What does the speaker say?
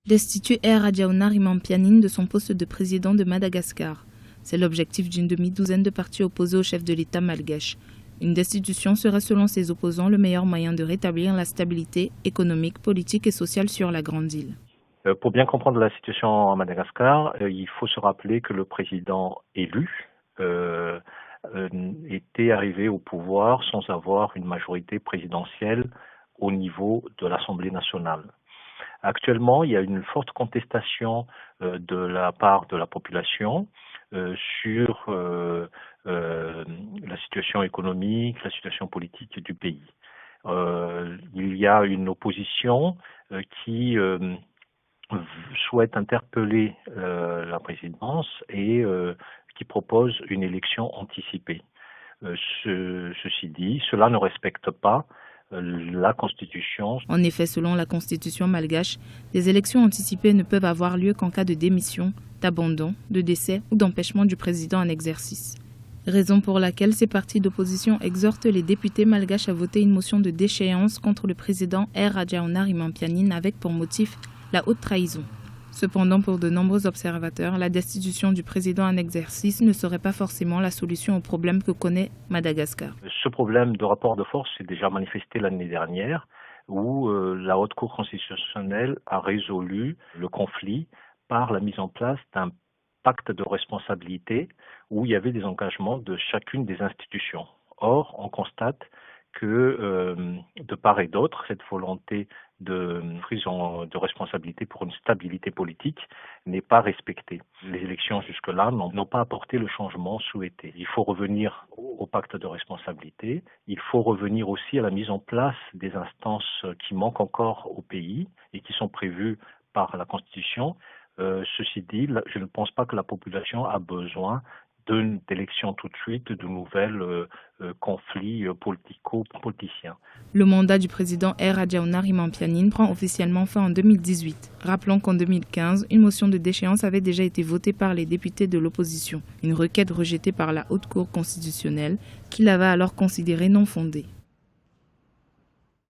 Destituer Air Radjaouna-Rimampianine de son poste de président de Madagascar. C'est l'objectif d'une demi-douzaine de partis opposés au chef de l'État malgache. Une destitution serait selon ses opposants le meilleur moyen de rétablir la stabilité économique, politique et sociale sur la Grande Île. Pour bien comprendre la situation à Madagascar, il faut se rappeler que le président élu était arrivé au pouvoir sans avoir une majorité présidentielle au niveau de l'Assemblée nationale. Actuellement, il y a une forte contestation de la part de la population sur la situation économique, la situation politique du pays. Il y a une opposition qui souhaite interpeller la présidence et qui propose une élection anticipée. Ceci dit, cela ne respecte pas la Constitution. En effet, selon la Constitution malgache, les élections anticipées ne peuvent avoir lieu qu'en cas de démission, d'abandon, de décès ou d'empêchement du président en exercice. Raison pour laquelle ces partis d'opposition exhortent les députés malgaches à voter une motion de déchéance contre le président Air Radjaouna-Rimampianine avec pour motif la haute trahison. Cependant, pour de nombreux observateurs, la destitution du président en exercice ne serait pas forcément la solution au problème que connaît Madagascar. Ce problème de rapport de force s'est déjà manifesté l'année dernière, où la Haute Cour constitutionnelle a résolu le conflit par la mise en place d'un pacte de responsabilité où il y avait des engagements de chacune des institutions. Or, on constate que de part et d'autre, cette volonté de prise de responsabilité pour une stabilité politique n'est pas respectée. Les élections jusque-là n'ont pas apporté le changement souhaité. Il faut revenir au pacte de responsabilité. Il faut revenir aussi à la mise en place des instances qui manquent encore au pays et qui sont prévues par la Constitution. Ceci dit, je ne pense pas que la population a besoin d'élections tout de suite, de nouvelles conflits politico-politiciens. Le mandat du président Air Radjaouna-Rimampianine prend officiellement fin en 2018. Rappelons qu'en 2015, une motion de déchéance avait déjà été votée par les députés de l'opposition, une requête rejetée par la Haute Cour constitutionnelle qui l'avait alors considérée non fondée.